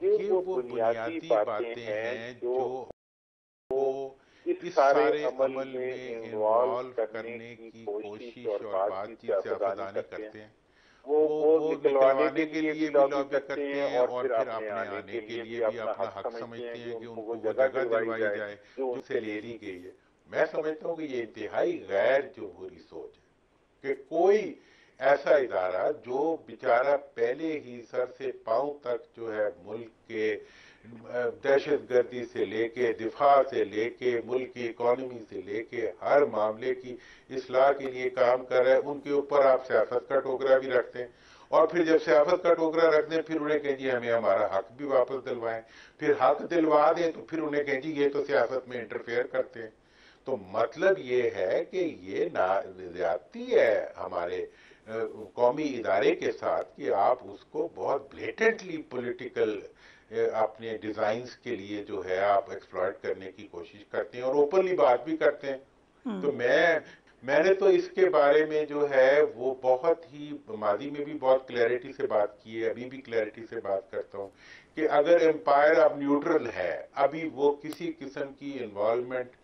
یہ وہ بنیادی باتیں ہیں جو اس سارے عمل میں انوالو کرنے کی کوشش اور بات چیت سیاستدانی کرتے ہیں. وہ نکلوانے کے لیے بھی لابی کرتے ہیں اور پھر اپنے آنے کے لیے بھی اپنا حق سمجھتے ہیں کہ ان کو وہ جگہ دلوائی جائے جو ان سے لے لی گئی ہے. میں سمجھتا ہوں کہ یہ انتہائی غیر جمہوری سوچ ہے کہ کوئی ایسا ادارہ جو بیچارہ پہلے ہی سر سے پاؤں تک جو ہے ملک کے دہشت گردی سے لے کے دفاع سے لے کے ملک کی اکانومی سے لے کے ہر معاملے کی اصلاح کے لیے کام کر رہے ہیں، ان کے اوپر آپ سیاست کا ٹوکرا بھی رکھتے ہیں. اور پھر جب سیاست کا ٹوکرا رکھ دیں پھر انہیں کہیں جی ہمیں ہمارا حق بھی واپس دلوائیں. پھر حق دلوا دیں تو پھر انہیں کہیں جی یہ تو سیاست میں انٹرفیئر کرتے ہیں. تو مطلب یہ ہے کہ یہ زیادتی ہے ہمارے قومی ادارے کے ساتھ کہ آپ اس کو بہت بلیٹنٹلی پولیٹیکل اپنے ڈیزائنز کے لیے جو ہے آپ ایکسپلائٹ کرنے کی کوشش کرتے ہیں اور اوپنلی بات بھی کرتے ہیں. تو میں نے تو اس کے بارے میں جو ہے وہ بہت ہی ماضی میں بھی بہت کلیئرٹی سے بات کی ہے، ابھی بھی کلیئرٹی سے بات کرتا ہوں کہ اگر امپائر اب نیوٹرل ہے، ابھی وہ کسی قسم کی انوالومنٹ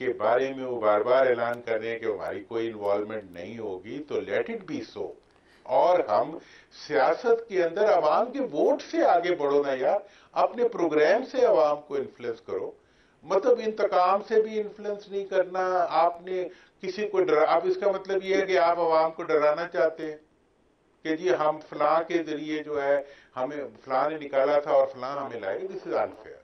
کے بارے میں وہ بار بار اعلان کر رہے ہیں کہ ہماری کوئی انوالومنٹ نہیں ہوگی، تو لیٹ اٹ بی سو. اور ہم سیاست کے اندر عوام کے ووٹ سے آگے بڑھو نا یار، اپنے پروگرام سے عوام کو انفلوئنس کرو. مطلب انتقام سے بھی انفلوئنس نہیں کرنا، آپ نے کسی کو اب اس کا مطلب یہ ہے کہ آپ عوام کو ڈرانا چاہتے ہیں کہ جی ہم فلاں کے ذریعے جو ہے ہمیں فلاں نے نکالا تھا اور فلاں ہمیں لائے گا. دس از انفیئر.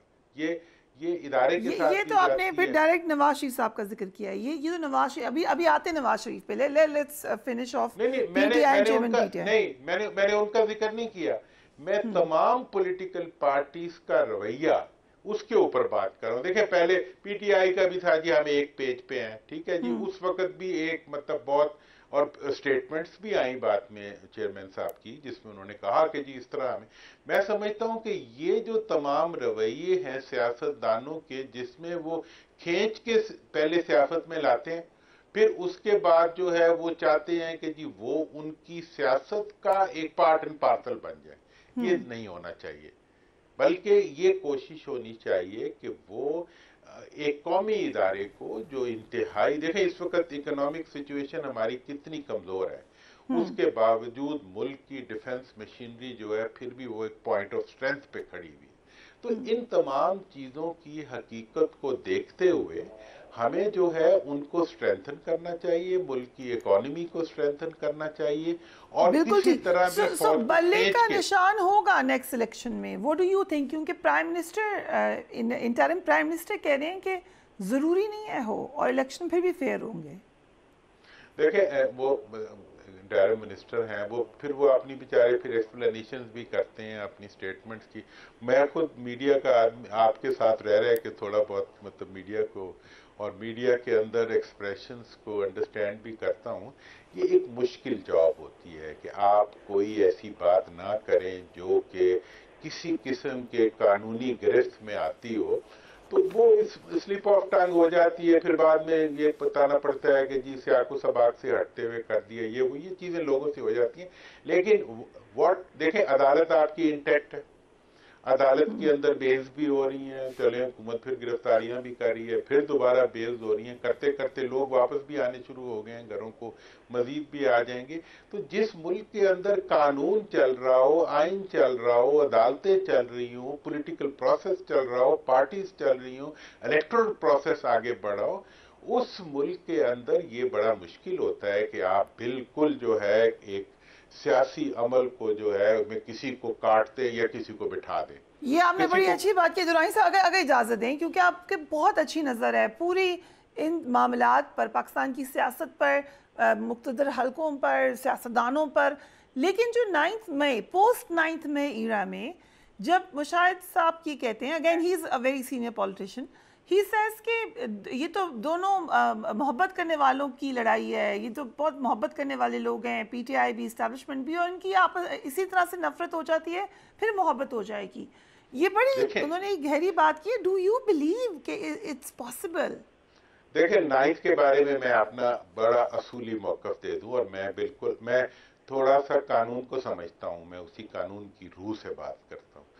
یہ ادارے کے ساتھ یہ بھی تو آپ نے زیادتی پھر ہے. ڈائریکٹ نواز شریف صاحب کا ذکر کیا ہے. یہ تو نواز شریف ابھی آتے نواز شریف پہ لیٹس فنش آف نہیں P T I chairman P T I. نہیں میں نے ان کا ذکر نہیں کیا. میں تمام پولیٹیکل پارٹیز کا رویہ اس کے اوپر بات کر رہا ہوں. دیکھیں پہلے پی ٹی آئی کا بھی تھا جی ہم ایک پیج پہ ہیں، ٹھیک ہے جی، اس وقت بھی ایک مطلب بہت اور اسٹیٹمنٹس بھی آئیں بات میں چیئرمین صاحب کی جس میں انہوں نے کہا کہ جی اس طرح ہمیں. میں سمجھتا ہوں کہ یہ جو تمام رویے ہیں سیاست دانوں کے جس میں وہ کھینچ کے پہلے سیاست میں لاتے ہیں، پھر اس کے بعد جو ہے وہ چاہتے ہیں کہ جی وہ ان کی سیاست کا ایک پارٹ اینڈ پارسل بن جائے. یہ نہیں ہونا چاہیے، بلکہ یہ کوشش ہونی چاہیے کہ وہ ایک قومی ادارے کو جو انتہائی، دیکھیں اس وقت اکنامک سچویشن ہماری کتنی کمزور ہے، اس کے باوجود ملک کی ڈیفنس مشینری جو ہے پھر بھی وہ ایک پوائنٹ آف سٹرینتھ پہ کھڑی ہوئی. تو ان تمام چیزوں کی حقیقت کو دیکھتے ہوئے ہمیں جو ہے ان کو سٹرینتھن کرنا چاہیے، ملک کی اکانومی کو سٹرینتھن کرنا چاہیے اور بالکل کسی طرح میں سو بلے کا کے نشان ہوگا نیکسٹ الیکشن میں. What do you think? کیونکہ prime minister interim prime minister کہہ رہے ہیں کہ ضروری نہیں ہے ہو اور الیکشن پھر بھی فیئر ہوں گے. دیکھیں وہ انٹرم منسٹر ہیں، وہ اپنی بیچارے پھر ایکسپلینیشنز بھی کرتے ہیں اپنی سٹیٹمنٹس کی. میں خود میڈیا کا آدمی آپ کے ساتھ رہ کے تھوڑا بہت مطلب میڈیا کو اور میڈیا کے اندر ایکسپریشنز کو انڈرسٹینڈ بھی کرتا ہوں. یہ ایک مشکل جاب ہوتی ہے کہ آپ کوئی ایسی بات نہ کریں جو کہ کسی قسم کے قانونی گرفت میں آتی ہو، تو وہ سلپ آف ٹنگ ہو جاتی ہے. پھر بعد میں یہ بتانا پڑتا ہے کہ جی سیاق و سباق سے ہٹتے ہوئے کر دیا، یہ چیزیں لوگوں سے ہو جاتی ہیں. لیکن دیکھیں عدالت آپ کی انٹیکٹ ہے، عدالت کے اندر بیلز بھی ہو رہی ہیں، چلیں حکومت پھر گرفتاریاں بھی کر رہی ہے، پھر دوبارہ بیلز ہو رہی ہیں، کرتے کرتے لوگ واپس بھی آنے شروع ہو گئے ہیں گھروں کو، مزید بھی آ جائیں گے. تو جس ملک کے اندر قانون چل رہا ہو، آئین چل رہا ہو، عدالتیں چل رہی ہوں، پولیٹیکل پروسیس چل رہا ہو، پارٹیز چل رہی ہوں، الیکٹورل پروسیس آگے بڑھا ہو، اس ملک کے اندر یہ بڑا مشکل ہوتا ہے کہ آپ بالکل جو ہے ایک سیاسی عمل کو جو ہے میں کسی کو کاٹتے یا کسی کو بٹھا دیں. یہ آپ نے بڑی اچھی بات کی دورانی صاحب. اگر اجازت دیں کیونکہ آپ کے بہت اچھی نظر ہے پوری ان معاملات پر، پاکستان کی سیاست پر، مقتدر حلقوں پر، سیاستدانوں پر. لیکن جو 9 مئی پوسٹ 9 مئی ایرا میں جب مشاہد صاحب کی کہتے ہیں، again he is a very senior politician, he says کہ یہ تو دونوں محبت کرنے والوں کی لڑائی ہے، یہ تو بہت محبت کرنے والے لوگ ہیں، پی ٹی آئی بھی اسٹیبلشمنٹ بھی، اور ان کی اسی طرح سے نفرت ہو جاتی ہے پھر محبت ہو جائے گی. یہ بڑی انہوں نے گہری بات کی. ڈو یو بلیو کہ اٹس پاسبل؟ دیکھیں 9 کے بارے میں اپنا بڑا اصولی موقف دے دوں، اور میں تھوڑا سا قانون کو سمجھتا ہوں، میں اسی قانون کی روح سے بات کرتا ہوں.